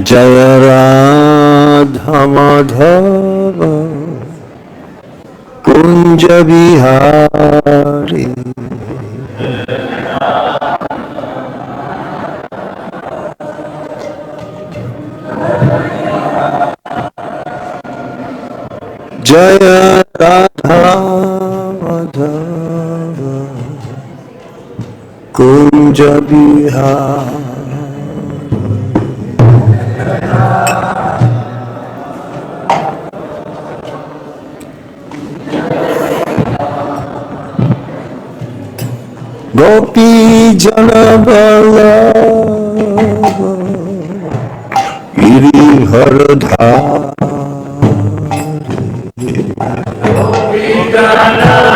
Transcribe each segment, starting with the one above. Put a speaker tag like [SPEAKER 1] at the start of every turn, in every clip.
[SPEAKER 1] Jaya Radha Madhava Kunja Bihari Jaya Radha Madhava Kunja Bihari Gopi Jana Vallabha Giri Haradhari Gopi Jana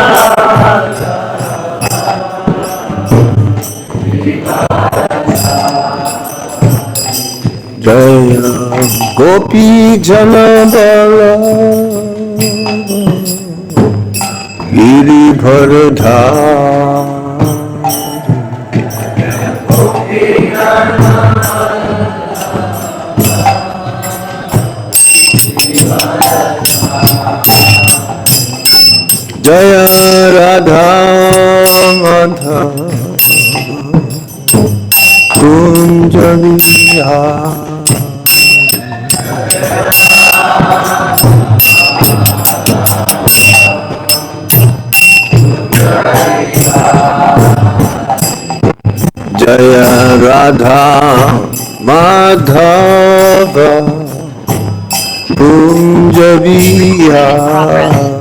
[SPEAKER 1] Jaya Gopi Jana Vallabha Giri Haradhari Jaya Radha Madhava Kunja Bihari Jaya Radha Madhava Kunja Bihari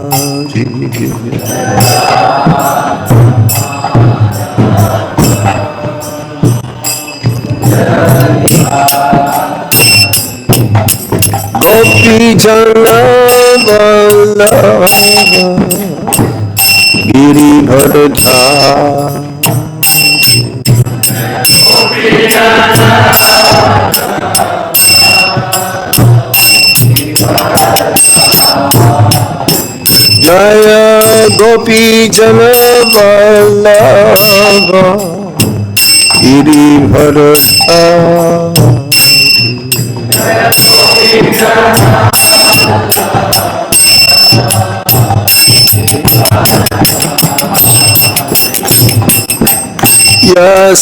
[SPEAKER 1] Gopi Jana Vallabha Giri Haradhari Gopi Jana Jaya Gopi Jana Vallabha Giri Haradhari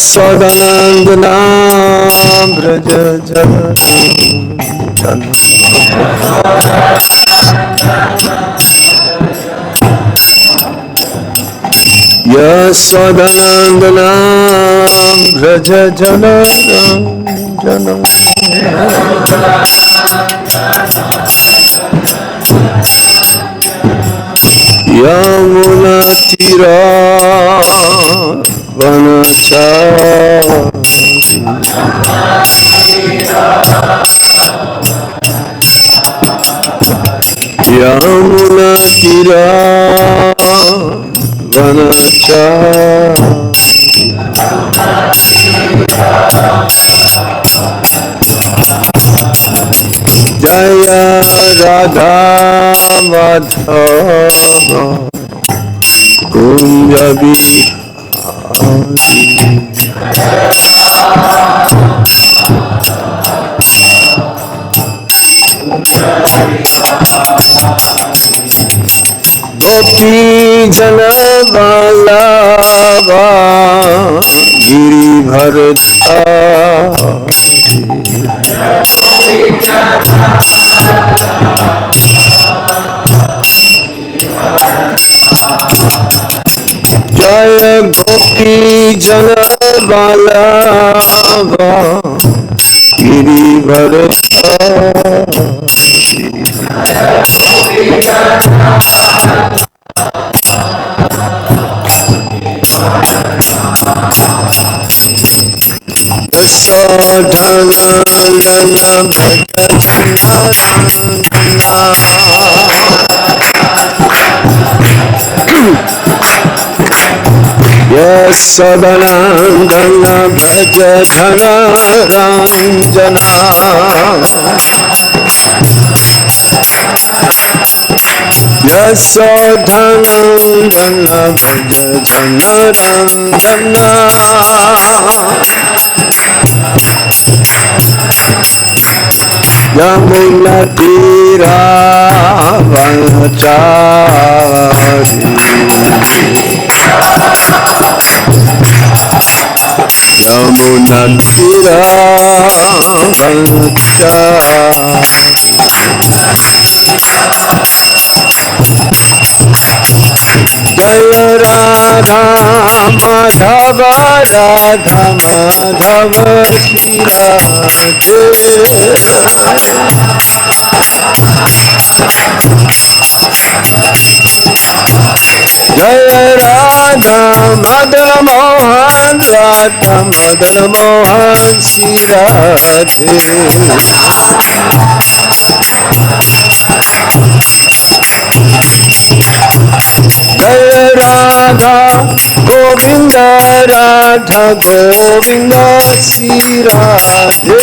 [SPEAKER 1] Yasodanandana Braja Janardan Yasodanandana Braja Janardan Yamuna Tira Vanachari Yamuna Tira Vanachari Jaya Radha Madhava Kunja Bihari Gopi Jana Vallabha Giri Haradhari Jaya Gopi Jana Vallabha Giri Haradhari Yasodhanandana Bhaja Janardan Yasodhanandana Bhaja Janardan Yamuna Tiravachari Yamuna Jaya Radha Madhava Radha Madhava Shri Radhe Jaya Radha Madana Mohan Radha Madana Mohan Shri Radhe Jaya Radha Govinda Radha Govinda Shri Radhe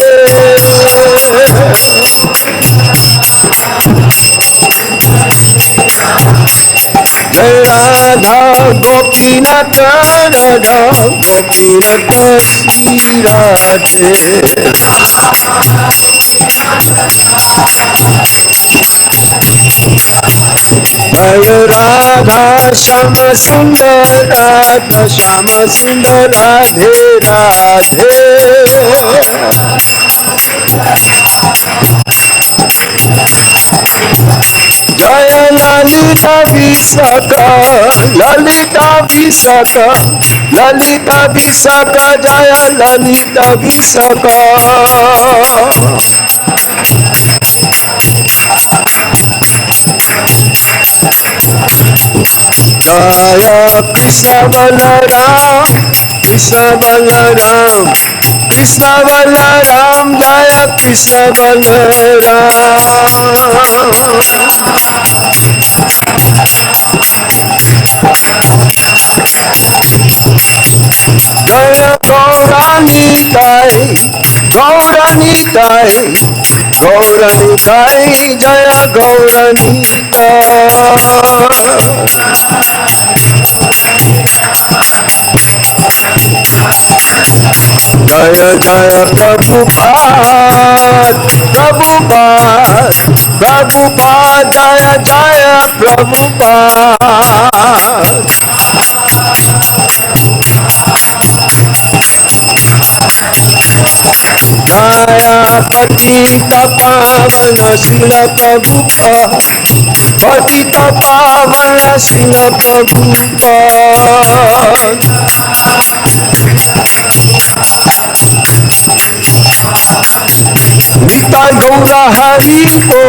[SPEAKER 1] Jaya Radha Gopinath Radha Gopinath Shri Radhe Jaya Radha Shama Sundar Radha Shama Sundar Radhe Radhe Jaya Lalita Visakha Lalita Visakha Lalita Visakha Jaya Lalita Visakha Jaya Krishna Balaram Krishna Balaram Krishna Balaram Jaya Krishna Balaram Jaya Gauranitai Gauranitai Gauranitai Jaya Gauranitai Jaya Jaya Prabhupada Prabhupada Prabhupada Jaya Jaya Prabhupada Jaya Patita Pavana Srila Prabhupada Patita Pavana Srila Prabhupada Nitai Gaura Hari Bo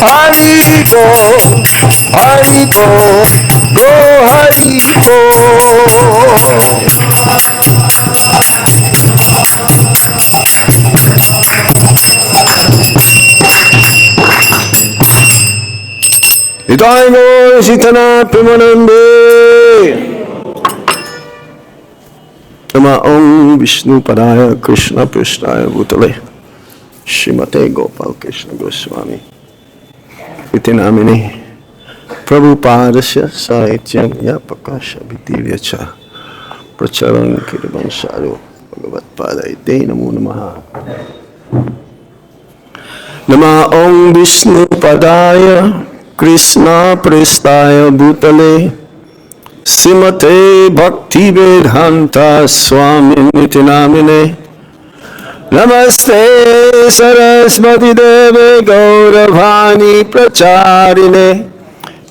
[SPEAKER 1] Hari Bo Hari Bo Go Hari Bo Nitai Gaur Sitana Premanande Nama Om Vishnu Padaya Krishna Prishnaya Bhutale Shrimate Gopal Krishna Goswami Iti Namini Prabhupadasya Sahityam Yapakasha Vitiryacha Pracharan Kirvansharu Bhagavad-Pada Ite Namo Namaha Nama Om Vishnu Padaya Krishna Pristaya Bhutale Srimate Bhakti-Vedanta Swami Niti Namine Namaste Saraswati Deve Gauravani Pracharine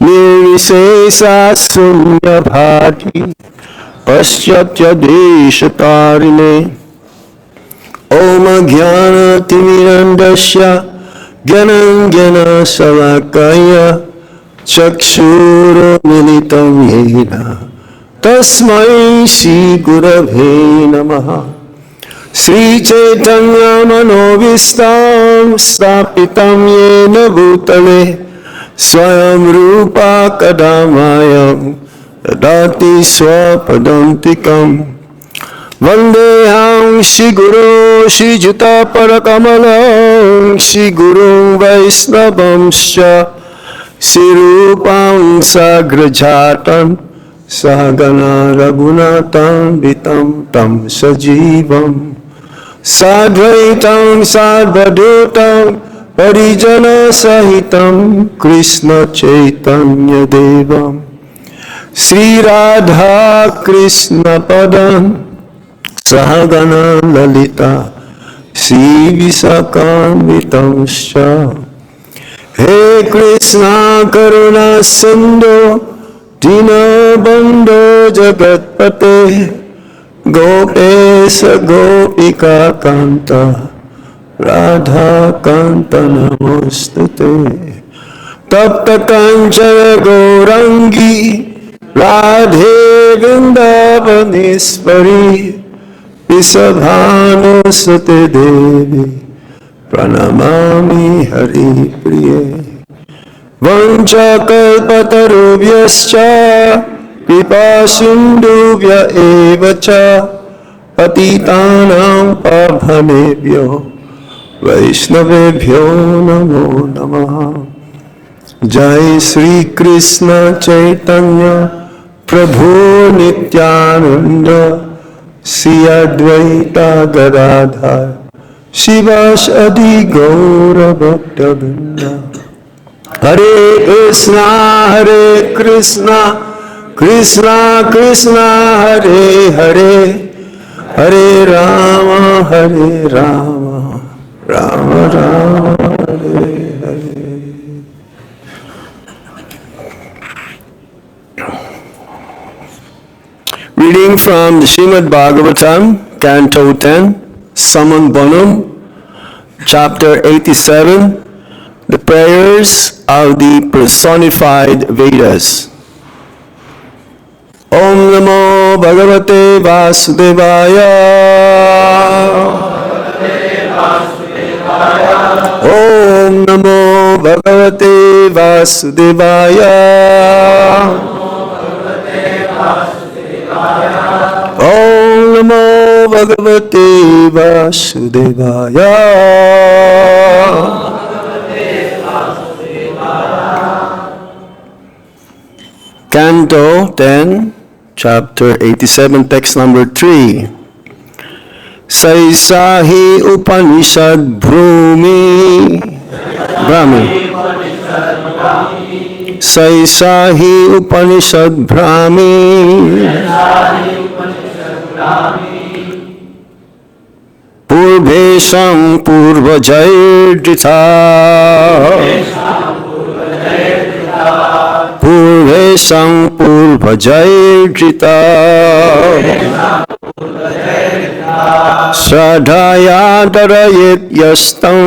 [SPEAKER 1] Nirvisesa Sunya Bhati Paschatya Deshatarine Om Jnana Timirandasya Gyanam Jnana Salakaya Chakshura Militam Yena Tasmai Shri Gurave Namaha Sri Chaitanya Manovistam Stapitam Yena Bhutale Swayam Rupa Kadamayam Dadati Swapadantikam Vandeham Shri Guru Shri Juta Parakamalam Shri Guru Vaisnavamscha Sirupam Sagrajatam Sahagana Raghunatam Vitam Tam Sajivam Sadvaitam Sadvadutam Parijana Sahitam Krishna Chaitanya Devam Sri Radha Krishna Padam Sahagana Lalita Sri Visakamritamscha He Krishna Karuna Sindhu Dina Bandho Jagatpate Gopesa Gopika Kanta Radha Kanta Namostate Tapta Kanchana Gaurangi Radhe Vrindavaneshwari Visabhanu Sate Devi Pranamami Hari Priye Vancha Kalpatarubhyascha Kripa Sindhubhya Evacha Patitanam Pabhanebhyo Vaishnavebhyo Namo Namaha Jai Sri Krishna Chaitanya Prabhu Nityananda Sri Advaita Gadadhar Shivasadi Gaura Bhakta Vrinda Hare Krishna Krishna Krishna Hare Hare Hare Rama Rama Rama Hare Hare. Reading from the Srimad Bhagavatam, Canto 10, Saman Bonam, Chapter 87, the prayers of the personified Vedas. Om Namo Bhagavate Vasudevaya. Om Namo Bhagavate Vasudevaya. Om Namo Bhagavate Vasudevaya. Canto 10, Chapter 87, text number 3. Saisahi Upanishad Brahmi. Saisahi Upanishad Brahmi. Purvesham Purvajaydrita. Purvesham Purvajaydrita. Shraddhaya Darayet Yastam.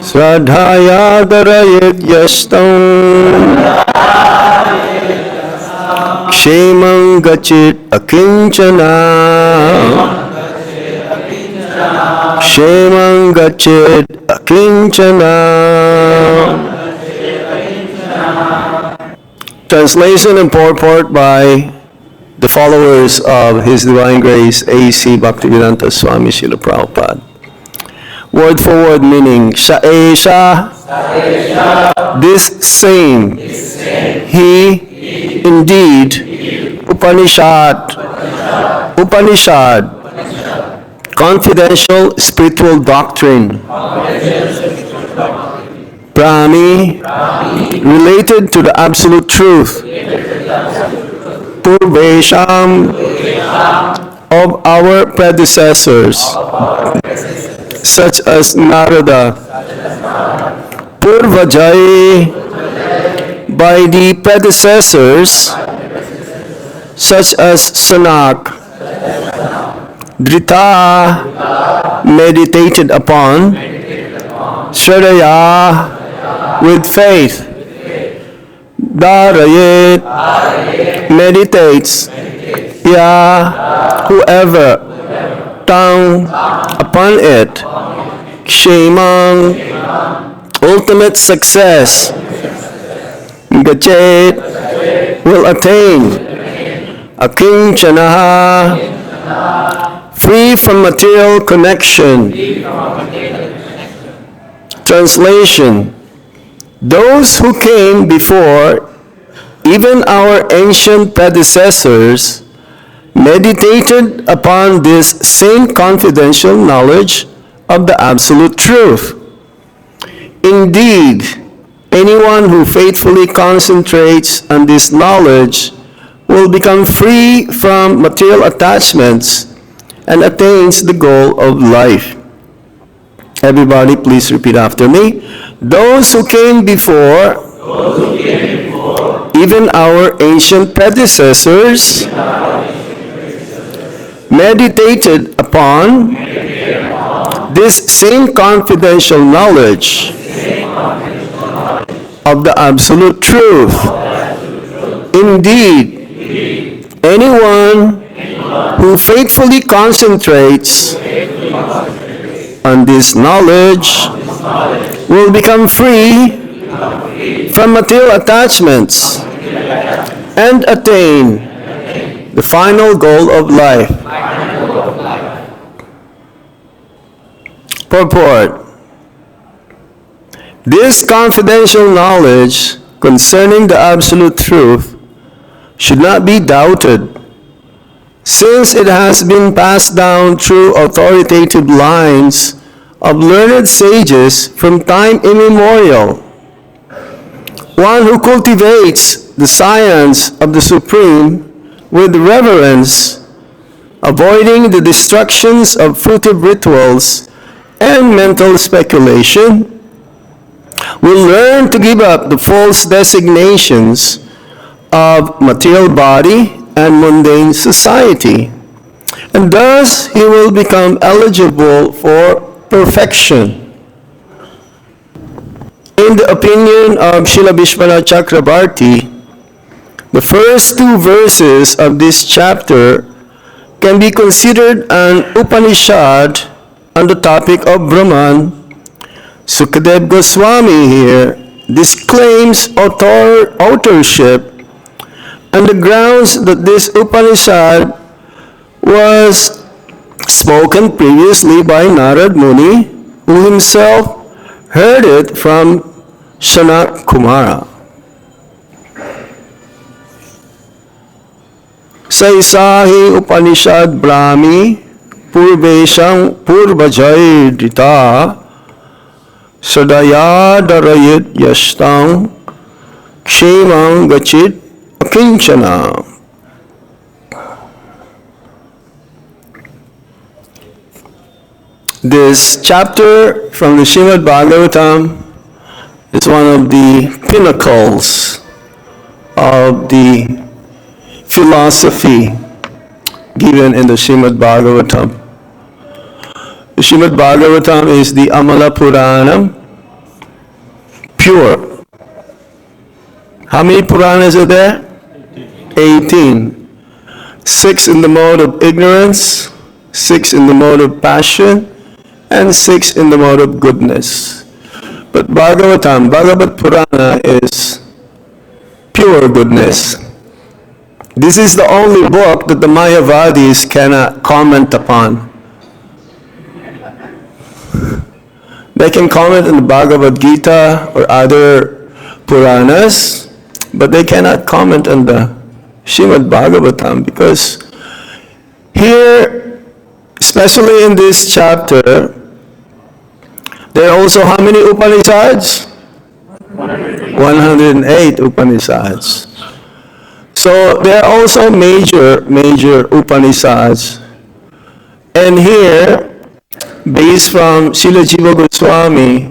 [SPEAKER 1] Shraddhaya Darayet Yastam. Kshemam Gachit Akinchana. Kshemam Gachit Akinchana. Translation and purport by the followers of His Divine Grace A.C. Bhaktivedanta Swami Srila Prabhupada. Word for word meaning, Sa'esha, this same, he, indeed, Upanishad, confidential spiritual doctrine, Brahmi, related to the absolute truth, Purvesham, of our predecessors, such as Narada, Purvajai, by the predecessors, such as Sanak, Drita, meditated upon, Shradaya, with faith, Darayet, meditates, Ya, whoever, Tang, upon it, Kshemang, ultimate success, Gachet, will attain, Akinchanaha, free from material connection. Translation: those who came before, even our ancient predecessors, meditated upon this same confidential knowledge of the absolute truth. Indeed, anyone who faithfully concentrates on this knowledge will become free from material attachments and attains the goal of life. Everybody, please repeat after me. Those who came before, even our ancient predecessors, meditated upon this same confidential knowledge of the absolute truth. Indeed, anyone who faithfully concentrates on this knowledge will become free from material attachments and attain the final goal of life. Purport. This confidential knowledge concerning the absolute truth should not be doubted, since it has been passed down through authoritative lines of learned sages from time immemorial. One who cultivates the science of the Supreme with reverence, avoiding the distractions of fruitive rituals and mental speculation, will learn to give up the false designations of material body and mundane society, and thus he will become eligible for perfection. In the opinion of Srila Vishwanath Chakrabarti, the first two verses of this chapter can be considered an Upanishad on the topic of Brahman. Sukadev Goswami here disclaims authorship on the grounds that this Upanishad was spoken previously by Narad Muni, who himself heard it from Sanat Kumara. Saisahi Upanishad Brahmi Purveshang Purvajay Dita Sadaya Darayit Yastang Kshemang Gachit Akinchana. This chapter from the Srimad Bhagavatam is one of the pinnacles of the philosophy given in the Srimad Bhagavatam. The Srimad Bhagavatam is the Amala Puranam, pure. How many Puranas are there? 18. 6 in the mode of ignorance, 6 in the mode of passion, and 6 in the mode of goodness. But Bhagavatam, Bhagavad Purana is pure goodness. This is the only book that the Mayavadis cannot comment upon. They can comment on the Bhagavad-Gita or other Puranas, but they cannot comment on the Srimad Bhagavatam, because here, especially in this chapter, there are also how many Upanishads? 108 Upanishads. So there are also major Upanishads. And here, based from Srila Jiva Goswami,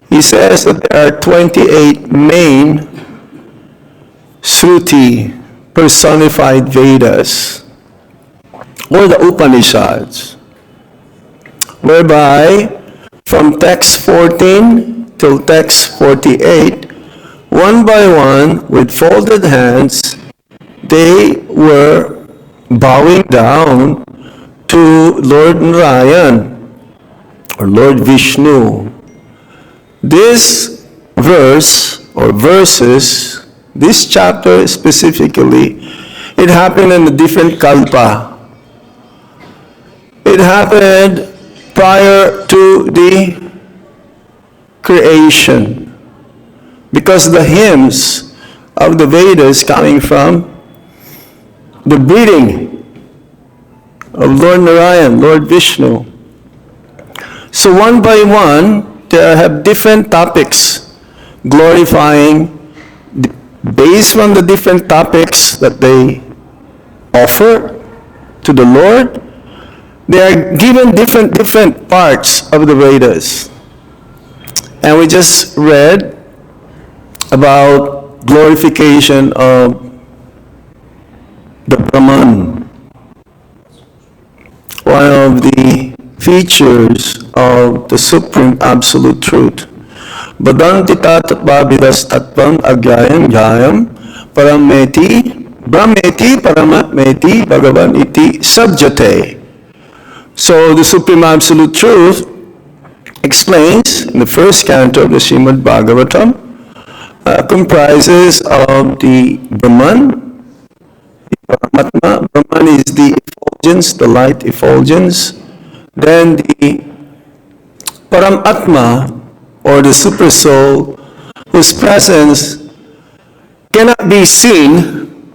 [SPEAKER 1] he says that there are 28 main Shruti, personified Vedas, or the Upanishads, whereby from text 14 till text 48, one by one, with folded hands, they were bowing down to Lord Narayan, or Lord Vishnu. This verse, or verses, this chapter specifically, it happened in a different kalpa. It happened prior to the creation, because the hymns of the Vedas coming from the breathing of Lord Narayan, Lord Vishnu. So one by one, they have different topics, glorifying, based on the different topics that they offer to the Lord. They are given different parts of the Vedas. And we just read about glorification of the Brahman. One of the features of the Supreme Absolute Truth. Badanti tatva vidas tatvam agyayam jayam parameti brahmeti paramatmeti bhagavan iti sajjate. So the Supreme Absolute Truth explains in the first canto of the Srimad Bhagavatam, comprises of the Brahman, the Paramatma. Brahman is the effulgence, the light effulgence. Then the Paramatma, or the Super Soul, whose presence cannot be seen,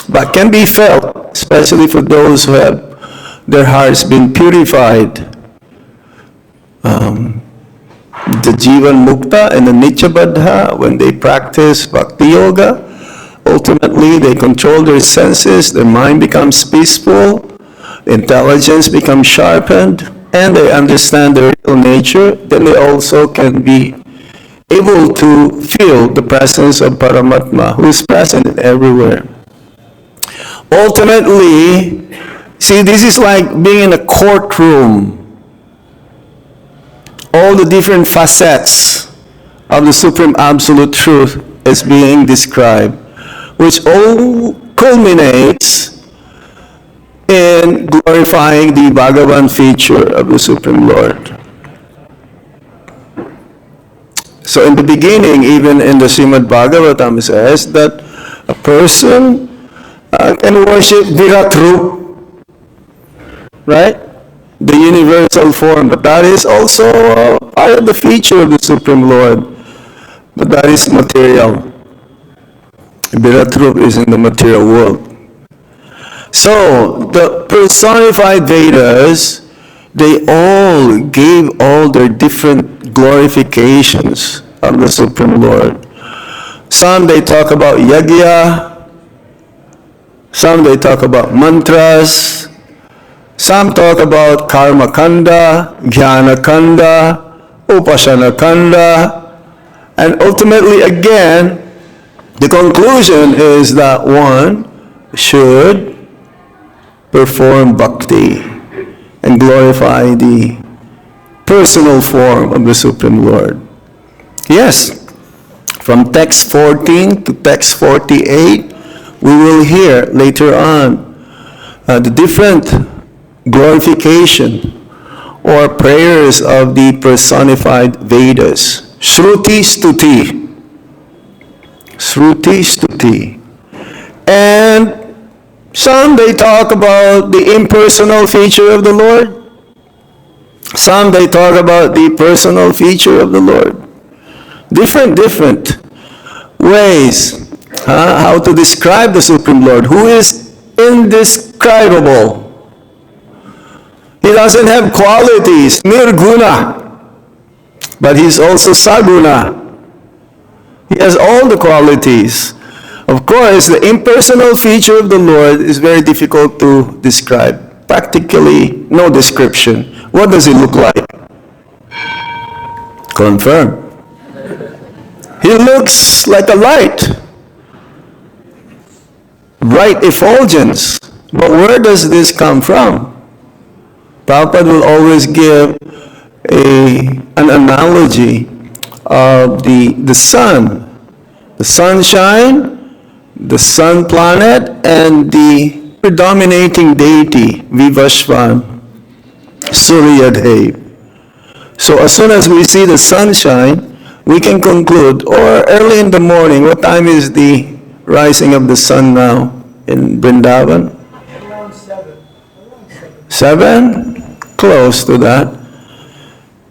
[SPEAKER 1] but can be felt, especially for those who have their hearts been purified. The Jivan Mukta and the Nityabadha, when they practice bhakti-yoga, ultimately they control their senses, their mind becomes peaceful, intelligence becomes sharpened, and they understand their real nature. Then they also can be able to feel the presence of Paramatma, who is present everywhere. Ultimately, see, this is like being in a courtroom. All the different facets of the Supreme Absolute Truth is being described, which all culminates in glorifying the Bhagavan feature of the Supreme Lord. So in the beginning, even in the Srimad Bhagavatam, it says that a person can worship Virat Rup, right? The universal form, but that is also part of the feature of the Supreme Lord, but that is material. Virat Rup is in the material world. So the personified Vedas, they all gave all their different glorifications of the Supreme Lord. Some they talk about yajna, some they talk about mantras, some talk about karma kanda, jnana kanda, upasana kanda, and ultimately again, the conclusion is that one should perform bhakti and glorify the personal form of the Supreme Lord. Yes, from text 14 to text 48, we will hear later on the different glorification or prayers of the personified Vedas. Shruti Stuti. Shruti Stuti. And some they talk about the impersonal feature of the Lord. Some they talk about the personal feature of the Lord. Different ways how to describe the Supreme Lord, who is indescribable. He doesn't have qualities, nirguna, but he's also saguna. He has all the qualities. Of course, the impersonal feature of the Lord is very difficult to describe. Practically no description. What does he look like? Confirm. He looks like a light. Bright effulgence. But where does this come from? Prabhupada will always give an analogy of the sun. The sunshine, the sun planet, and the predominating deity, Vivashvan, Suryadev. So as soon as we see the sunshine, we can conclude, or early in the morning, what time is the rising of the sun now in Vrindavan?
[SPEAKER 2] Around 7.
[SPEAKER 1] 7? Close to that.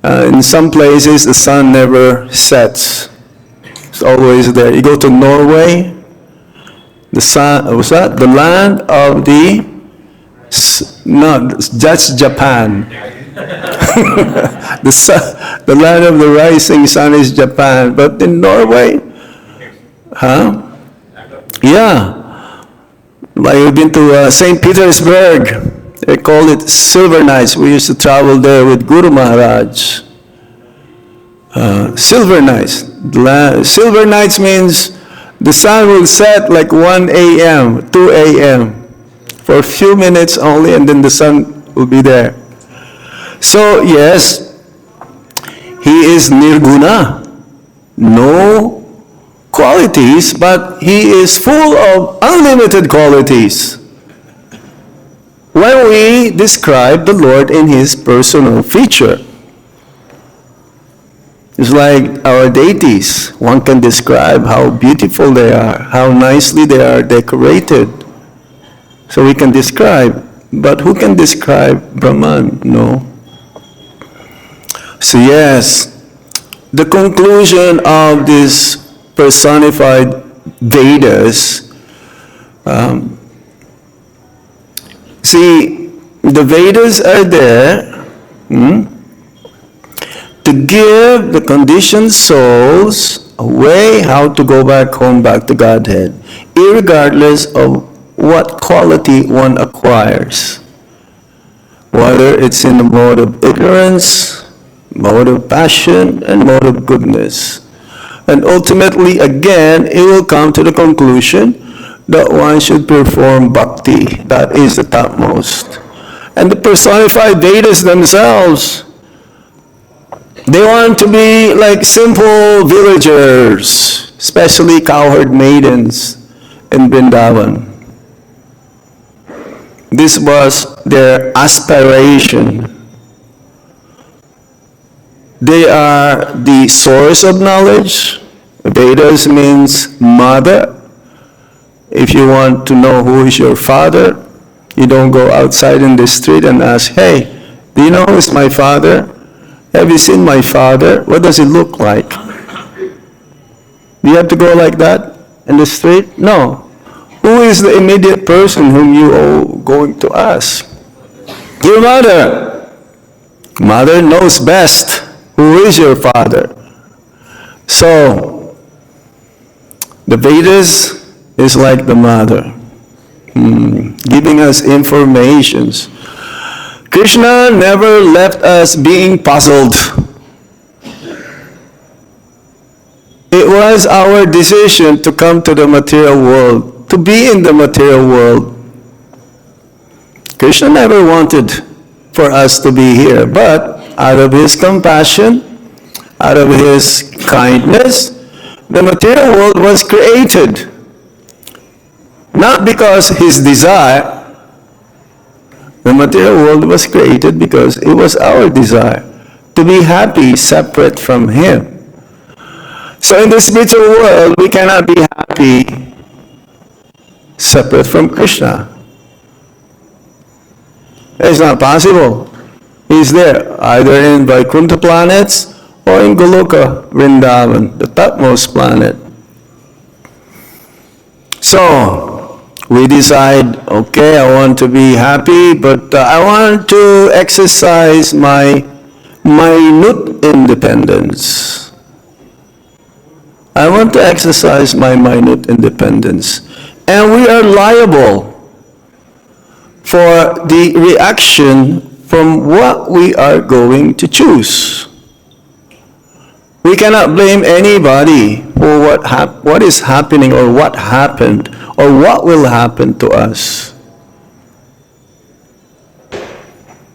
[SPEAKER 1] In some places, the sun never sets. It's always there. You go to Norway, the sun, what's that? The land of the No, that's Japan. The land of the rising sun is Japan. But in Norway, huh? Yeah. Like we've been to St. Petersburg. They call it Silver Nights. We used to travel there with Guru Maharaj. Silver Nights. Silver Nights means the sun will set like 1 a.m., 2 a.m. for a few minutes only, and then the sun will be there. So yes, he is nirguna, no qualities, but he is full of unlimited qualities. When we describe the Lord in his personal feature, it's like our deities. One can describe how beautiful they are, how nicely they are decorated. So we can describe, but who can describe Brahman? No. So yes, the conclusion of this personified Vedas, see, the Vedas are there to give the conditioned souls a way how to go back home, back to Godhead, irregardless of what quality one acquires. Whether it's in the mode of ignorance, mode of passion, and mode of goodness. And ultimately, again, it will come to the conclusion that one should perform bhakti. That is the topmost. And the personified Vedas themselves, they want to be like simple villagers, especially cowherd maidens in Vrindavan. This was their aspiration. They are the source of knowledge. Vedas means mother. If you want to know who is your father, you don't go outside in the street and ask, hey, do you know who is my father? Have you seen my father? What does he look like? Do you have to go like that in the street? No. Who is the immediate person whom you are going to ask? Your mother. Mother knows best who is your father. So, the Vedas is like the mother, giving us informations. Krishna never left us being puzzled. It was our decision to come to the material world, to be in the material world. Krishna never wanted for us to be here, but out of his compassion, out of his kindness, the material world was created. Not because his desire. The material world was created because it was our desire to be happy separate from him. So in the spiritual world, we cannot be happy separate from Krishna. It's not possible. He's there, either in Vaikuntha planets or in Goloka, Vrindavan, the topmost planet. So, we decide, okay, I want to be happy, but I want to exercise my minute independence. I want to exercise my minute independence. And we are liable for the reaction from what we are going to choose. We cannot blame anybody for what is happening or what happened or what will happen to us.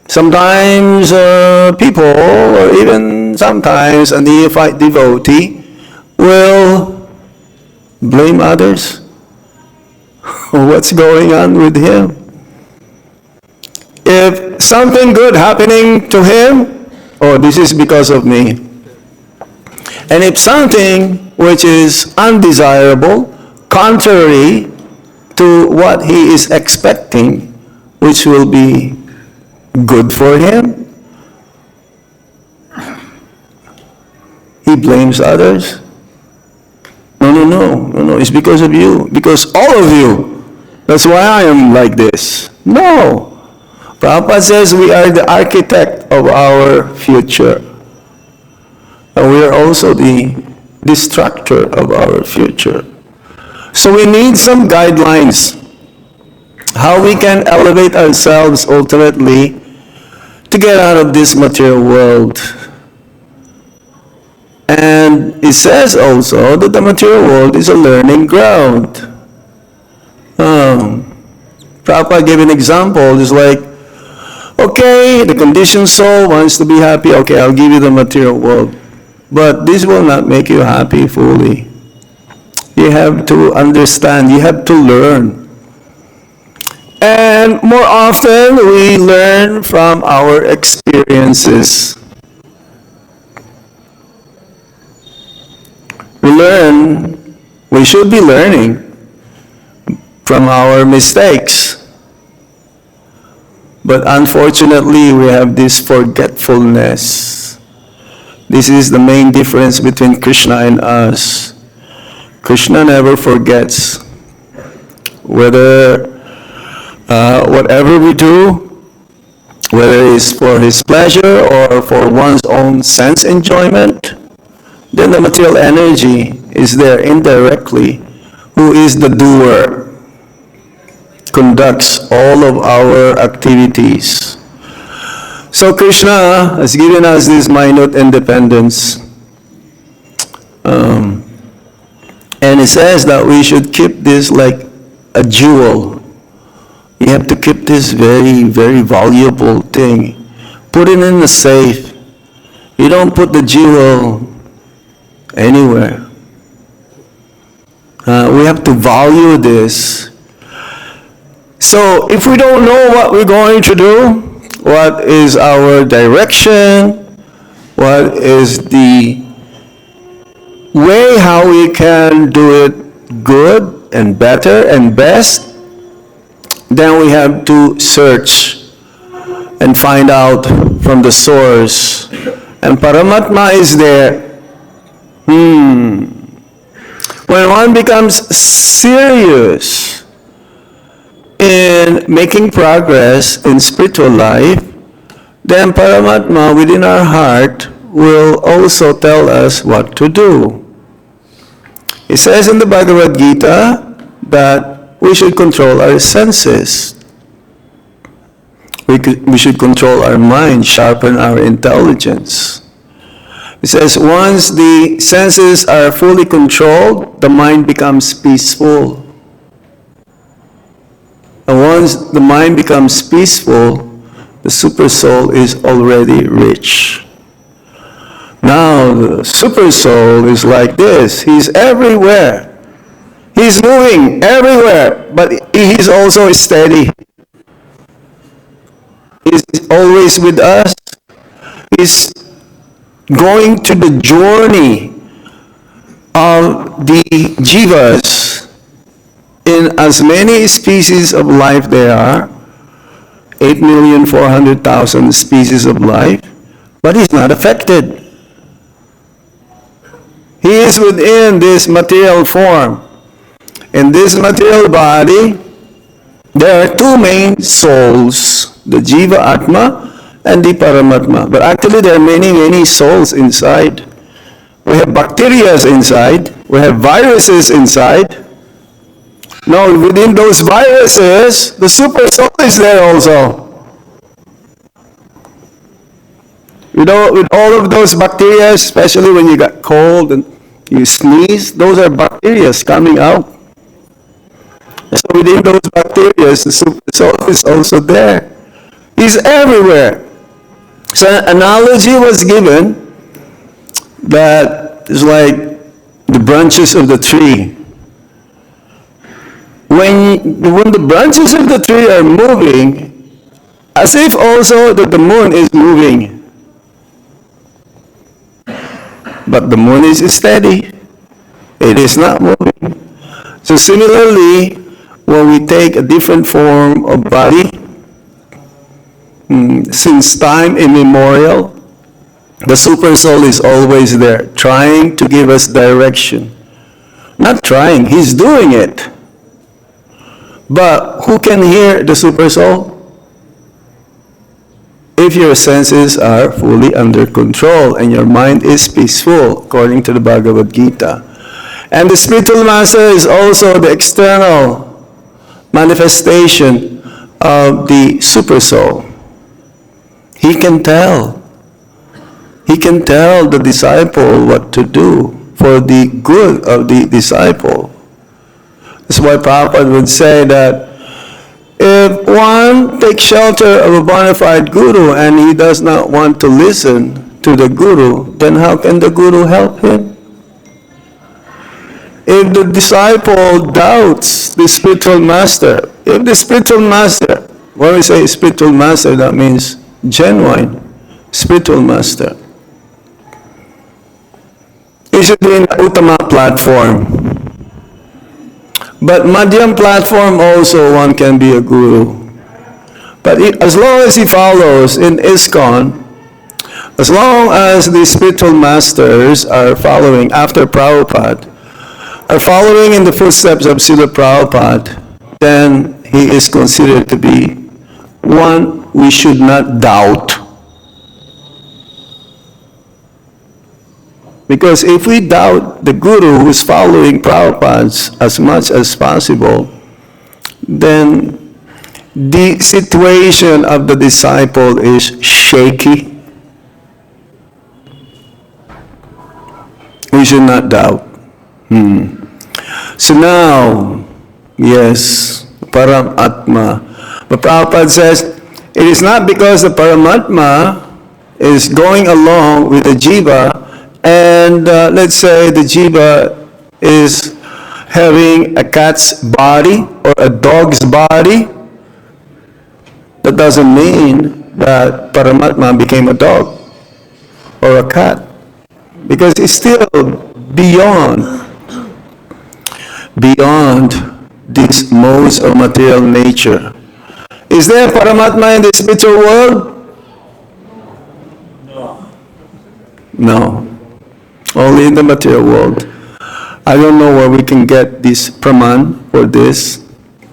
[SPEAKER 1] Sometimes people, or even sometimes a neophyte devotee, will blame others. What's going on with him? If something good happening to him, oh, this is because of me. And if something which is undesirable, contrary to what he is expecting, which will be good for him, he blames others. No, it's because of you, because all of you. That's why I am like this. No, Prabhupada says we are the architect of our future. And we are also the destructor of our future. So we need some guidelines how we can elevate ourselves ultimately to get out of this material world. And it says also that the material world is a learning ground. Prabhupada gave an example. It's like, okay, the conditioned soul wants to be happy. Okay, I'll give you the material world. But this will not make you happy fully. You have to understand. You have to learn. And more often, we learn from our experiences. We should be learning from our mistakes. But unfortunately, we have this forgetfulness. This is the main difference between Krishna and us. Krishna never forgets. Whether whatever we do, whether it's for his pleasure or for one's own sense enjoyment, then the material energy is there indirectly, who is the doer, conducts all of our activities. So Krishna has given us this minute independence. And it says that we should keep this like a jewel. You have to keep this very, very valuable thing. Put it in the safe. You don't put the jewel anywhere. We have to value this. So if we don't know what we're going to do, what is our direction, what is the way how we can do it good and better and best, then we have to search and find out from the source. And Paramatma is there. When one becomes serious in making progress in spiritual life, then Paramatma within our heart will also tell us what to do. It says in the Bhagavad-Gita that we should control our senses. We should control our mind, sharpen our intelligence. It says once the senses are fully controlled, the mind becomes peaceful. And once the mind becomes peaceful, the super soul is already rich. Now the super soul is like this. He's everywhere. He's moving everywhere, but he's also steady. He's always with us. He's going to the journey of the jivas. In as many species of life there are, 8,400,000 species of life, but he's not affected. He is within this material form. In this material body, there are two main souls, the Jiva Atma and the Paramatma. But actually there are many, many souls inside. We have bacteria inside. We have viruses inside. Now, within those viruses, the super soul is there also. You know, with all of those bacteria, especially when you got cold and you sneeze, those are bacteria coming out. So within those bacteria, the super soul is also there. He's everywhere. So an analogy was given that is like the branches of the tree. When the branches of the tree are moving, as if also that the moon is moving. But the moon is steady. It is not moving. So similarly, when we take a different form of body, since time immemorial, the super soul is always there, trying to give us direction. Not trying, he's doing it. But who can hear the super soul? if your senses are fully under control and your mind is peaceful, according to the Bhagavad-Gita. And the spiritual master is also the external manifestation of the super soul. He can tell. He can tell the disciple what to do for the good of the disciple. That's why Prabhupada would say that if one takes shelter of a bona fide guru and he does not want to listen to the guru, then how can the guru help him? If the disciple doubts the spiritual master, if the spiritual master, when we say spiritual master, that means genuine spiritual master, he should be in the Uttama platform. But Madhyam platform also one can be a guru. But as long as he follows in ISKCON, as long as the spiritual masters are following after Prabhupada, are following in the footsteps of Srila Prabhupada, then he is considered to be one we should not doubt. Because if we doubt the guru who is following Prabhupada as much as possible, then the situation of the disciple is shaky. We should not doubt. So now, yes, Paramatma. But Prabhupada says, it is not because the Paramatma is going along with the Jiva, and let's say the jiva is having a cat's body or a dog's body, that doesn't mean that Paramatma became a dog or a cat, because it's still beyond these modes of material nature. Is there Paramatma in the spiritual world? No. Only in the material world. I don't know where we can get this praman for this,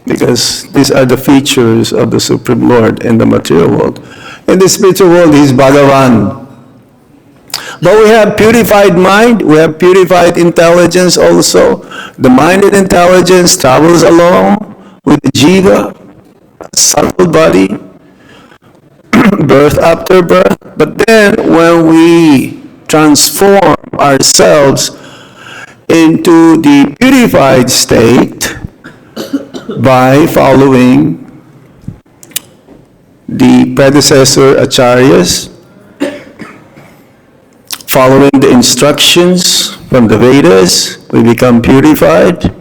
[SPEAKER 1] because these are the features of the Supreme Lord in the material world. In the spiritual world, He is Bhagavan. But we have purified mind, we have purified intelligence also. The mind and intelligence travels along with the jiva, subtle body, birth after birth. But then when we transform ourselves into the purified state by following the predecessor acharyas, following the instructions from the Vedas, we become purified,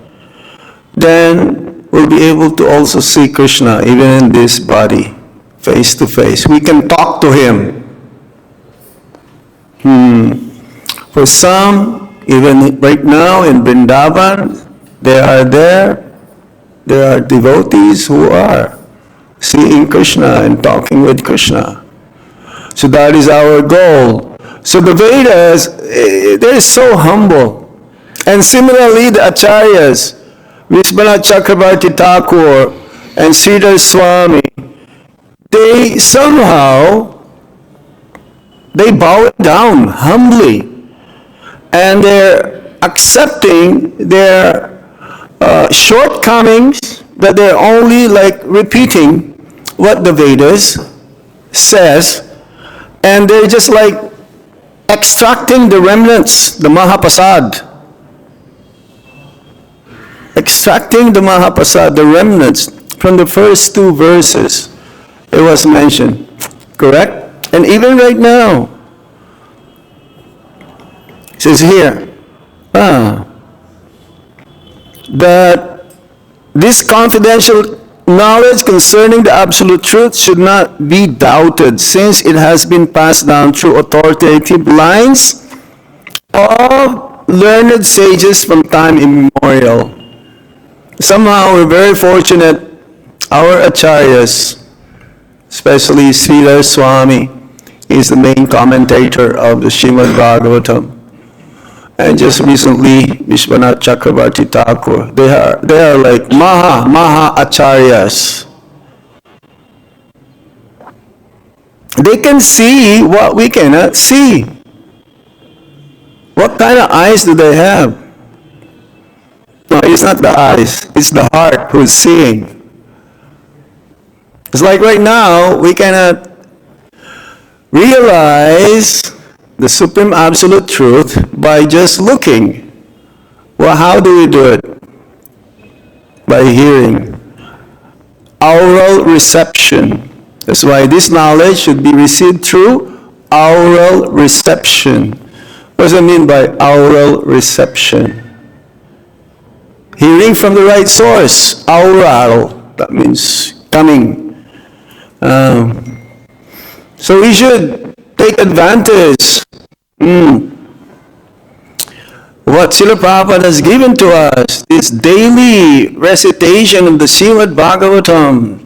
[SPEAKER 1] then we'll be able to also see Krishna even in this body, face to face. We can talk to Him. For some, even right now in Vrindavan, there are devotees who are seeing Krishna and talking with Krishna. So that is our goal. So the Vedas, they're so humble. And similarly, the Acharyas, Vishwanath Chakravarti Thakur and Sridhar Swami, they somehow, they bow down humbly, and they're accepting their shortcomings, that they're only like repeating what the Vedas says, and they're just like extracting the remnants, the Mahapasad. Extracting the Mahapasad, the remnants from the first two verses it was mentioned. Correct? And even right now, it says here, that this confidential knowledge concerning the absolute truth should not be doubted, since it has been passed down through authoritative lines of learned sages from time immemorial. Somehow we're very fortunate, our acharyas, especially Sridhar Swami, is the main commentator of the Srimad Bhagavatam. And just recently, Vishwanath Chakravarti Thakur, they are like Maha Acharyas. They can see what we cannot see. What kind of eyes do they have? No, it's not the eyes. It's the heart who's seeing. It's like right now, we cannot realize the Supreme Absolute Truth by just looking. Well, how do we do it? By hearing. Aural reception. That's why this knowledge should be received through aural reception. What does it mean by aural reception? Hearing from the right source. Aural. That means coming. So we should take advantage. What Srila Prabhupada has given to us, this daily recitation of the Srimad Bhagavatam,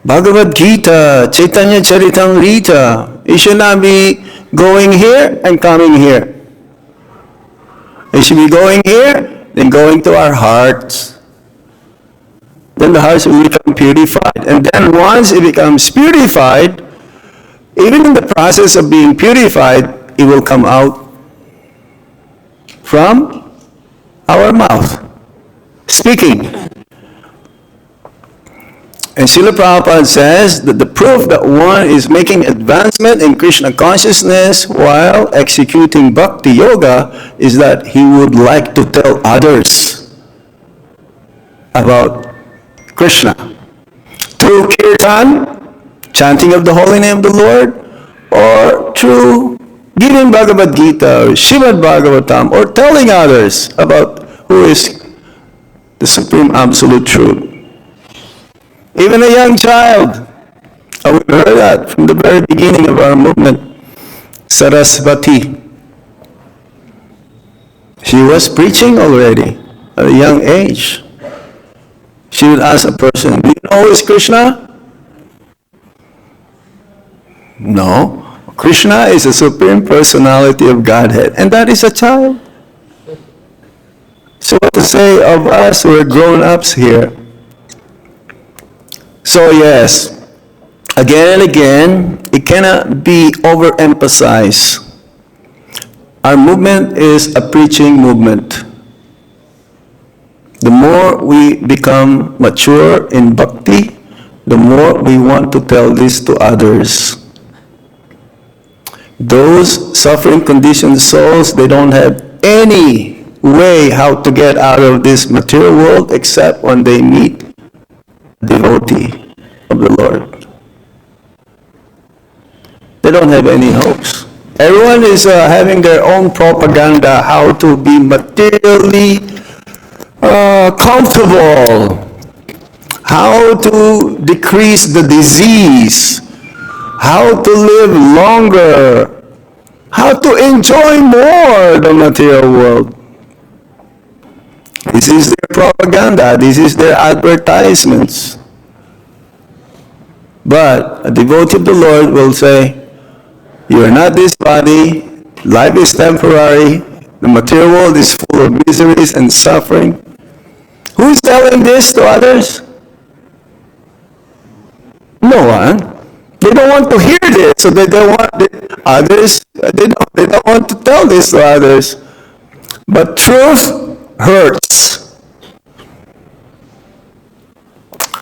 [SPEAKER 1] Bhagavad-Gita, Chaitanya Charitamrita. It should not be going here and coming here. It should be going here, then going to our hearts. Then the hearts will become purified. And then once it becomes purified, even in the process of being purified, it will come out from our mouth, speaking. And Srila Prabhupada says that the proof that one is making advancement in Krishna consciousness while executing bhakti-yoga is that he would like to tell others about Krishna. Through kirtan, chanting of the holy name of the Lord, or through giving Bhagavad-Gita or Srimad Bhagavatam, or telling others about who is the Supreme Absolute Truth. Even a young child, we heard that from the very beginning of our movement, Sarasvati. She was preaching already at a young age. She would ask a person, do you know who is Krishna? No. Krishna is the Supreme Personality of Godhead, and that is a child. So what to say of us who are grown-ups here? So yes, again and again, it cannot be overemphasized. Our movement is a preaching movement. The more we become mature in bhakti, the more we want to tell this to others. Those suffering conditioned souls, they don't have any way how to get out of this material world except when they meet a devotee of the Lord. They don't have any hopes. Everyone is having their own propaganda how to be materially comfortable, how to decrease the disease, how to live longer, how to enjoy more the material world. This is their propaganda, this is their advertisements. But a devotee of the Lord will say, you are not this body, life is temporary, the material world is full of miseries and suffering. Who is telling this to others? No one. They don't want to hear this, so they don't want others. They don't want to tell this to others. But truth hurts.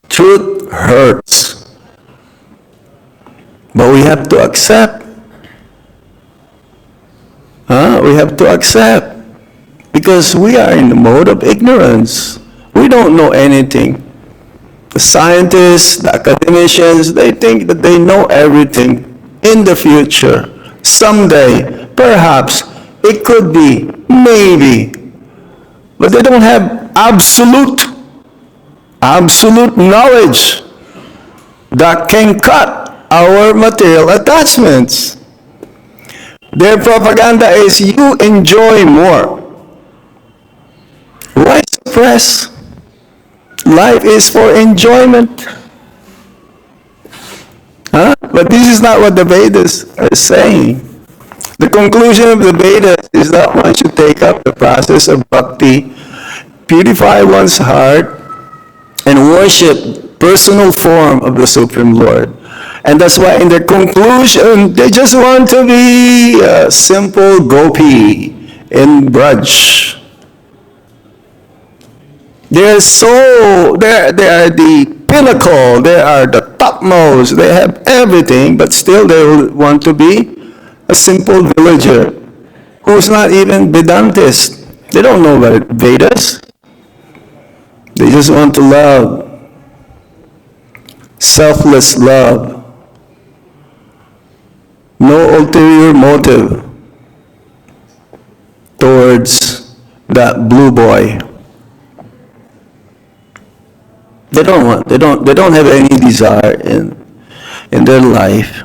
[SPEAKER 1] Truth hurts. But we have to accept. We have to accept. Because we are in the mode of ignorance. We don't know anything. The scientists, the academicians, they think that they know everything in the future. Someday, perhaps, it could be, maybe. But they don't have absolute knowledge that can cut our material attachments. Their propaganda is you enjoy more. Why suppress? Life is for enjoyment. But this is not what the Vedas are saying. The conclusion of the Vedas is that one should take up the process of bhakti, purify one's heart, and worship personal form of the Supreme Lord. And that's why in their conclusion, they just want to be a simple gopi in Braj. They are the pinnacle, they are the topmost, they have everything, but still they will want to be a simple villager who's not even Vedantist. They don't know about Vedas. They just want to love. Selfless love. No ulterior motive towards that blue boy. They don't have any desire in their life.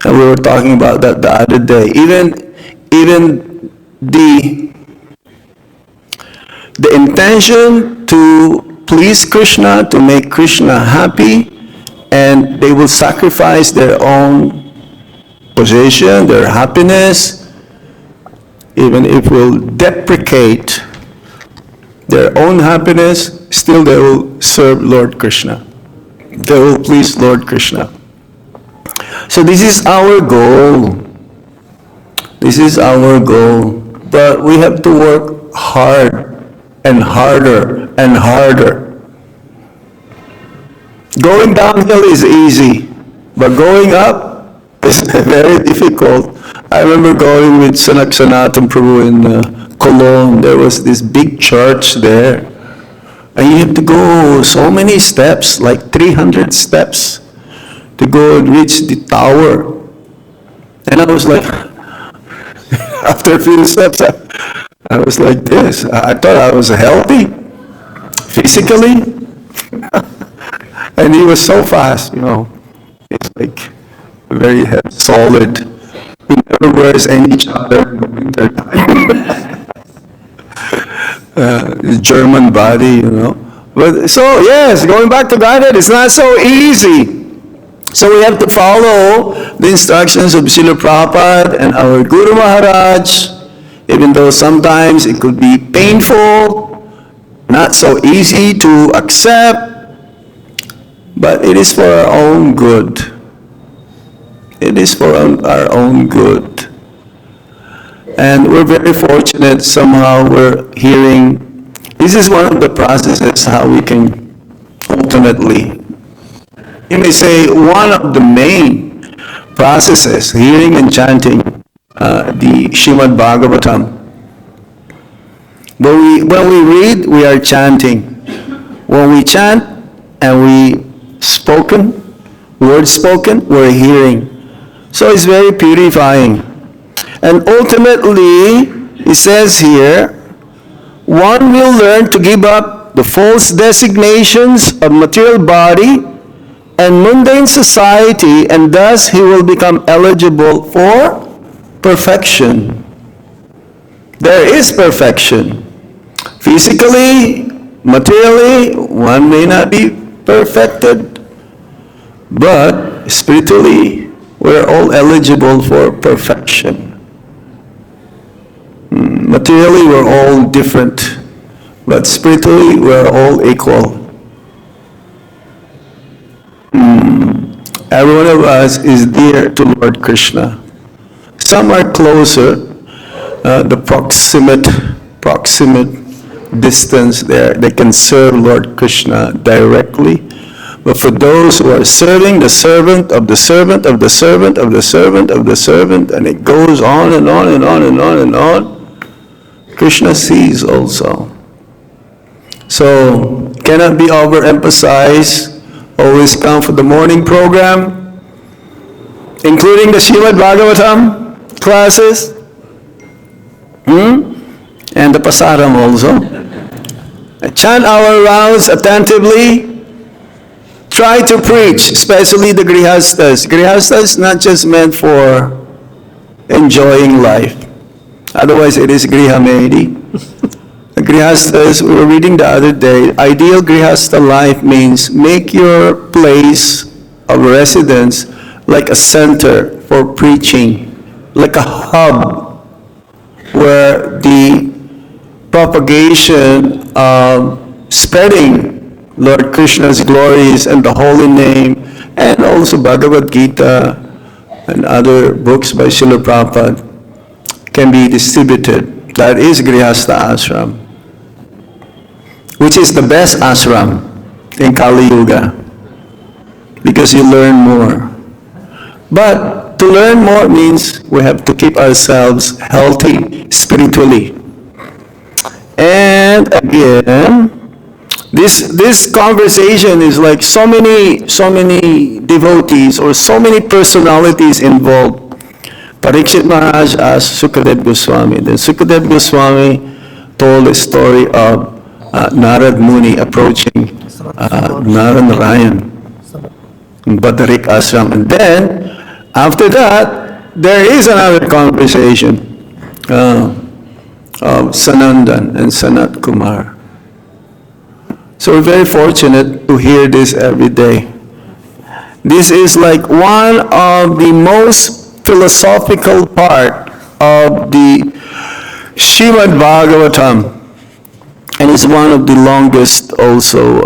[SPEAKER 1] And we were talking about that the other day. Even the intention to please Krishna, to make Krishna happy, and they will sacrifice their own possession, their happiness, even if will deprecate their own happiness, still they will serve Lord Krishna. They will please Lord Krishna. So this is our goal. This is our goal. But we have to work hard and harder and harder. Going downhill is easy, but going up is very difficult. I remember going with Sanatan Prabhu in Cologne. There was this big church there. And you have to go so many steps, like 300 steps, to go and reach the tower. And I was like, after a few steps, I was like this. I thought I was healthy, physically. And he was so fast, It's like very solid. He never wears any chadar in the winter time. German body, But so yes, going back to Godhead, it's not so easy. So we have to follow the instructions of Srila Prabhupada and our Guru Maharaj, even though sometimes it could be painful, not so easy to accept, but it is for our own good. It is for our own good. And we're very fortunate somehow we're hearing, this is one of the processes how we can ultimately, you may say one of the main processes, hearing and chanting the Srimad Bhagavatam. When we read, we are chanting. When we chant and we words spoken, we're hearing. So it's very purifying. And ultimately, it says here, one will learn to give up the false designations of material body and mundane society, and thus he will become eligible for perfection. There is perfection. Physically, materially, one may not be perfected, but spiritually, we're all eligible for perfection. Materially, we're all different, but spiritually, we're all equal. Every one of us is dear to Lord Krishna. Some are closer, the proximate distance there, they can serve Lord Krishna directly. But for those who are serving the servant of the servant of the servant of the servant of the servant, and it goes on and on and on and on and on, Krishna sees also. So, cannot be overemphasized. Always come for the morning program, including the Srimad Bhagavatam classes, and the Pasaram also. Chant our rounds attentively. Try to preach, especially the Grihastas. Grihastas not just meant for enjoying life. Otherwise, it is Grihamedi. Grihastas, we were reading the other day, ideal Grihasta life means make your place of residence like a center for preaching, like a hub where the propagation of spreading Lord Krishna's glories and the holy name And also Bhagavad-Gita and other books by Srila Prabhupada can be distributed. That is Grihastha ashram, which is the best ashram in Kali Yuga, because you learn more. But to learn more means we have to keep ourselves healthy spiritually. And again, this conversation is like so many devotees or so many personalities involved. Parikshit Maharaj asked Sukadev Goswami. Then Sukadev Goswami told a story of Narad Muni approaching Narayana in Badarik Ashram. And then, after that, there is another conversation of Sanandan and Sanat Kumar. So we're very fortunate to hear this every day. This is like one of the most philosophical part of the Srimad Bhagavatam, and it's one of the longest also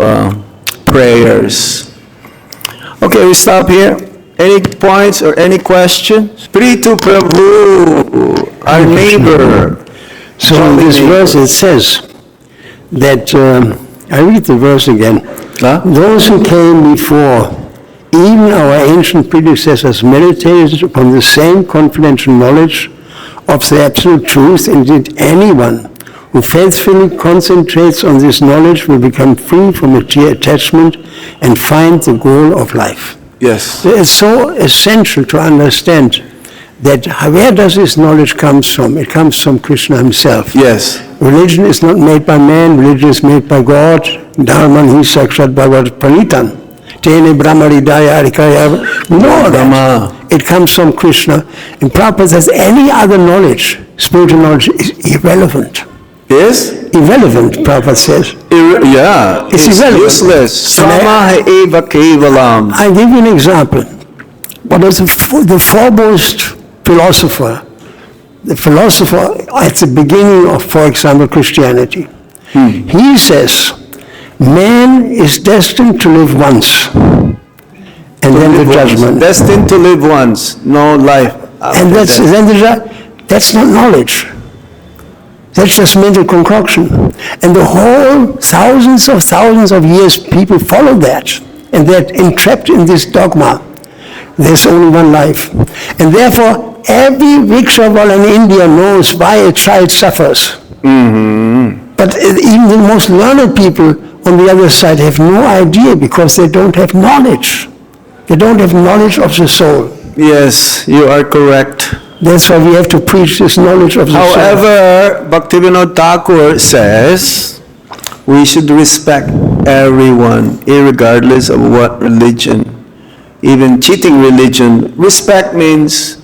[SPEAKER 1] prayers. Okay, we stop here. Any points or any questions? Pritu Prabhu, our neighbor.
[SPEAKER 2] So in this verse it says that, I read the verse again.
[SPEAKER 1] Huh?
[SPEAKER 2] Those who came before, even our ancient predecessors, meditated upon the same confidential knowledge of the absolute truth, and indeed anyone who faithfully concentrates on this knowledge will become free from material attachment and find the goal of life.
[SPEAKER 1] Yes.
[SPEAKER 2] It is so essential to understand that where does this knowledge come from? It comes from Krishna himself.
[SPEAKER 1] Yes.
[SPEAKER 2] Religion is not made by man, religion is made by God. Dharman hi sakshat bhagavad pranitan. Tene brahmaridaya arikaya. No, Rama. It comes from Krishna. And Prabhupada says any other knowledge, spiritual knowledge, is irrelevant.
[SPEAKER 1] Yes?
[SPEAKER 2] Irrelevant, Prabhupada says.
[SPEAKER 1] Yeah.
[SPEAKER 2] It's irrelevant.
[SPEAKER 1] Useless. Samaha eva kevalam.
[SPEAKER 2] I give you an example. What is the foremost philosopher? The philosopher at the beginning of, for example, Christianity. He says, man is destined to live once, and then the judgment.
[SPEAKER 1] Destined to live once, no life.
[SPEAKER 2] And that's not knowledge. That's just mental concoction. And the whole thousands of years, people follow that, and they're entrapped in this dogma. There's only one life. And therefore, every rickshaw in India knows why a child suffers. Mm-hmm. But even the most learned people on the other side have no idea, because they don't have knowledge. They don't have knowledge of the soul.
[SPEAKER 1] Yes, you are correct.
[SPEAKER 2] That's why we have to preach this knowledge of the soul.
[SPEAKER 1] However, Bhaktivinoda Thakur says we should respect everyone, irregardless of what religion. Even cheating religion, respect means,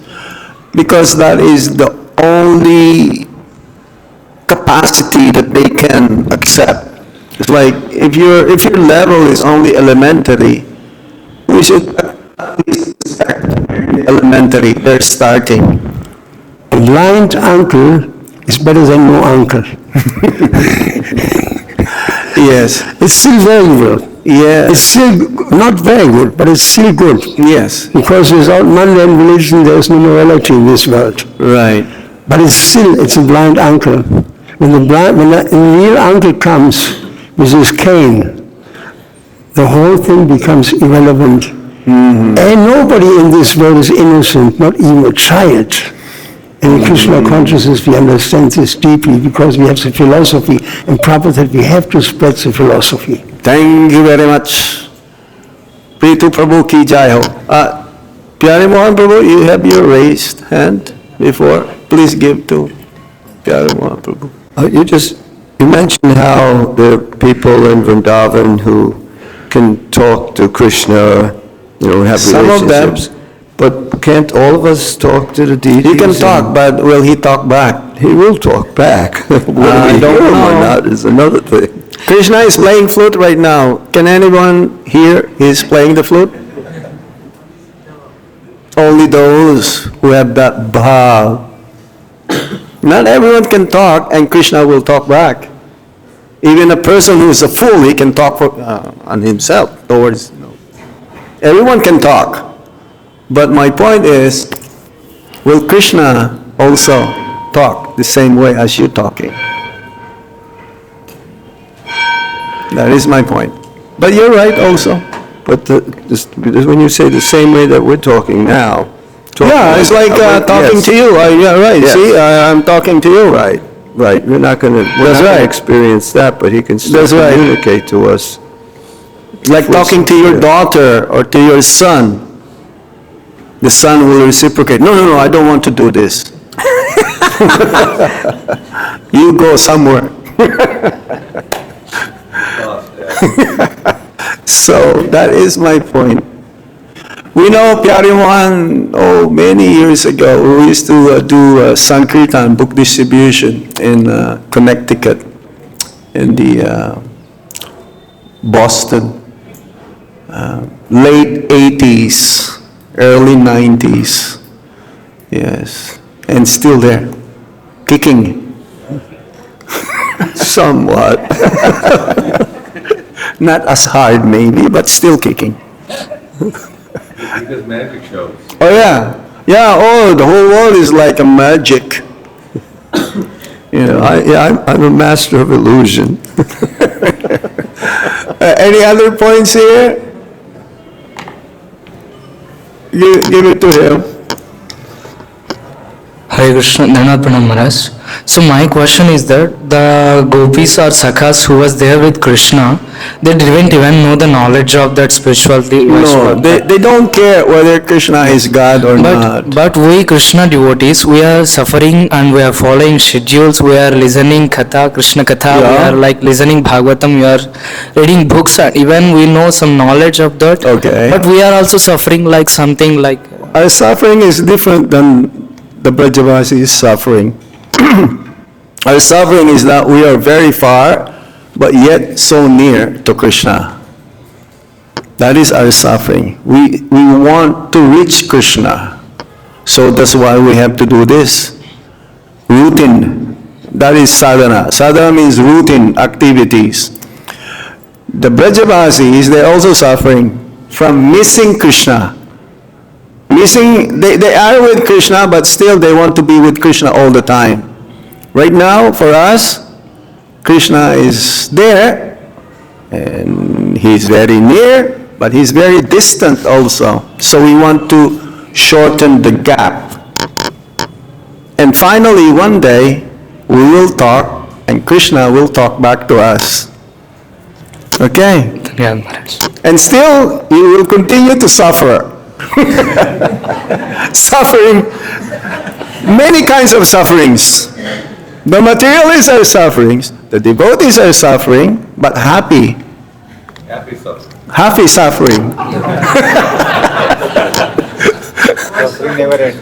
[SPEAKER 1] because that is the only capacity that they can accept. It's like if your level is only elementary, we should respect elementary. They're starting.
[SPEAKER 2] A blind uncle is better than no uncle.
[SPEAKER 1] Yes.
[SPEAKER 2] It's still valuable.
[SPEAKER 1] Yeah.
[SPEAKER 2] It's still not very good, but it's still good.
[SPEAKER 1] Yes.
[SPEAKER 2] Because without money and religion, there is no morality in this world.
[SPEAKER 1] Right.
[SPEAKER 2] But it's a blind uncle. When a real uncle comes with his cane, the whole thing becomes irrelevant. Mm-hmm. And nobody in this world is innocent, not even a child. And in Krishna consciousness, we understand this deeply, because we have the philosophy, and Prabhupada said we have to spread the philosophy.
[SPEAKER 1] Thank you very much. Pritu Prabhu ki jai ho. Pyare Mohan Prabhu, you have your raised hand before. Please give to Pyare Mohan Prabhu.
[SPEAKER 3] You mentioned how there are people in Vrindavan who can talk to Krishna, have
[SPEAKER 1] Some of them.
[SPEAKER 3] relationships. But can't all of us talk to the deities?
[SPEAKER 1] He can talk, but will he talk back?
[SPEAKER 3] He will talk back. Whether
[SPEAKER 1] I
[SPEAKER 3] we
[SPEAKER 1] don't
[SPEAKER 3] hear him or
[SPEAKER 1] know.
[SPEAKER 3] not is another thing.
[SPEAKER 1] Krishna is playing flute right now. Can anyone hear he's playing the flute? Only those who have that bhav. Not everyone can talk, and Krishna will talk back. Even a person who is a fool, he can talk on himself towards. Everyone can talk. But my point is, will Krishna also talk the same way as you're talking? That is my point. But you're right also.
[SPEAKER 3] But when you say the same way that we're talking now.
[SPEAKER 1] Yeah, it's like talking
[SPEAKER 3] yes.
[SPEAKER 1] to you. Yeah, right.
[SPEAKER 3] Yes.
[SPEAKER 1] See, I'm talking to you.
[SPEAKER 3] Right, right. We're not going to experience that, but he can still
[SPEAKER 1] That's right.
[SPEAKER 3] communicate to us.
[SPEAKER 1] Like talking to your daughter or to your son. The son will reciprocate. No, I don't want to do this. You go somewhere. So that is my point. We know Pyari Mohan, many years ago, we used to do Sankirtan book distribution in Connecticut, in the Boston, late 80s, early 90s, yes, and still there, kicking, somewhat, not as hard maybe, but still kicking.
[SPEAKER 4] He does magic shows.
[SPEAKER 1] Oh yeah, the whole world is like a magic.
[SPEAKER 3] I'm a master of illusion.
[SPEAKER 1] Any other points here? Give it to him.
[SPEAKER 5] Hare Krishna, Dhanavad Pranam Maharaj. So my question is that the gopis or sakhas who was there with Krishna, they didn't even know the knowledge of that spirituality.
[SPEAKER 1] No, they don't care whether Krishna is God or not.
[SPEAKER 5] But we Krishna devotees, we are suffering and we are following schedules, we are listening Katha, Krishna Katha, we are like listening Bhagavatam, we are reading books, and even we know some knowledge of that.
[SPEAKER 1] Okay.
[SPEAKER 5] But we are also suffering like something like...
[SPEAKER 1] Our suffering is different than the Brajavasi is suffering. Our suffering is that we are very far, but yet so near to Krishna. That is our suffering. We want to reach Krishna. So that's why we have to do this. Routine. That is sadhana. Sadhana means routine activities. The Brajavasis, they're also suffering from missing Krishna. They are with Krishna, but still they want to be with Krishna all the time. Right now, for us, Krishna is there, and he's very near, but he's very distant also. So we want to shorten the gap. And finally, one day, we will talk, and Krishna will talk back to us. Okay?
[SPEAKER 5] Yeah, Maharaj.
[SPEAKER 1] And still, you will continue to suffer. Suffering, many kinds of sufferings. The materialists are suffering, the devotees are suffering, but happy.
[SPEAKER 4] Happy suffering.
[SPEAKER 1] Happy suffering.
[SPEAKER 4] Suffering never ends.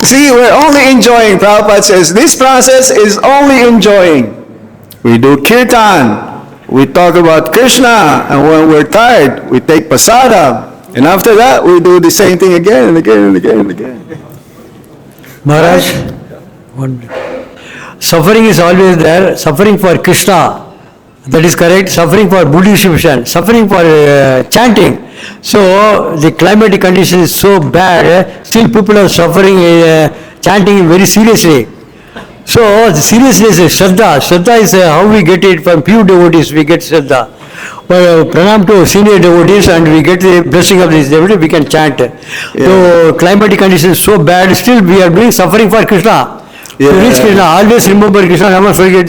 [SPEAKER 1] See, we're only enjoying. Prabhupada says, this process is only enjoying. We do kirtan. We talk about Krishna, and when we're tired, we take prasadam. And after that, we do the same thing again and again and again and again.
[SPEAKER 2] Maharaj, suffering is always there. Suffering for Krishna, that is correct. Suffering for Buddhist mission, suffering for chanting. So the climatic condition is so bad, still people are suffering, chanting very seriously. So the seriousness is Shraddha. Shraddha is how we get it from few devotees, we get Shraddha. Pranam to senior devotees and we get the blessing of this devotee, we can chant. So climatic condition is so bad, still we are doing suffering for Krishna. To reach Krishna, always remember Krishna, never forget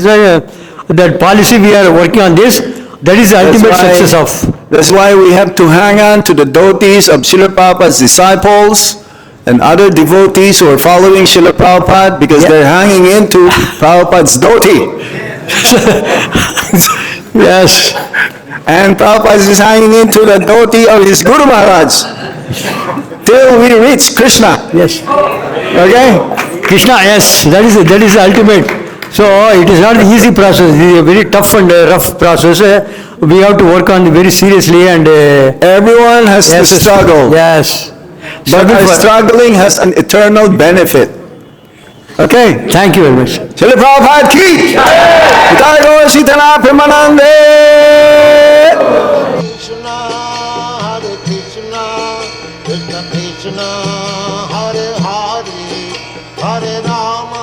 [SPEAKER 2] that policy we are working on this, that is the ultimate success of.
[SPEAKER 1] That's why we have to hang on to the devotees of Srila Prabhupada's disciples and other devotees who are following Srila Prabhupada because they're hanging into Prabhupada's dhoti. Yes. And Prabhupada is hanging into the dhoti of his Guru Maharaj till we reach Krishna.
[SPEAKER 2] Yes.
[SPEAKER 1] Okay?
[SPEAKER 2] Krishna, yes, that is the ultimate. So it is not an easy process, it is a very tough and rough process. We have to work on it very seriously and
[SPEAKER 1] Everyone has to struggle.
[SPEAKER 2] Yes.
[SPEAKER 1] But our struggling has an eternal benefit. Okay?
[SPEAKER 2] Thank you very much.
[SPEAKER 1] Srila Prabhupada ki! Jai Gaur Sitana Premanande!
[SPEAKER 6] Hare Rama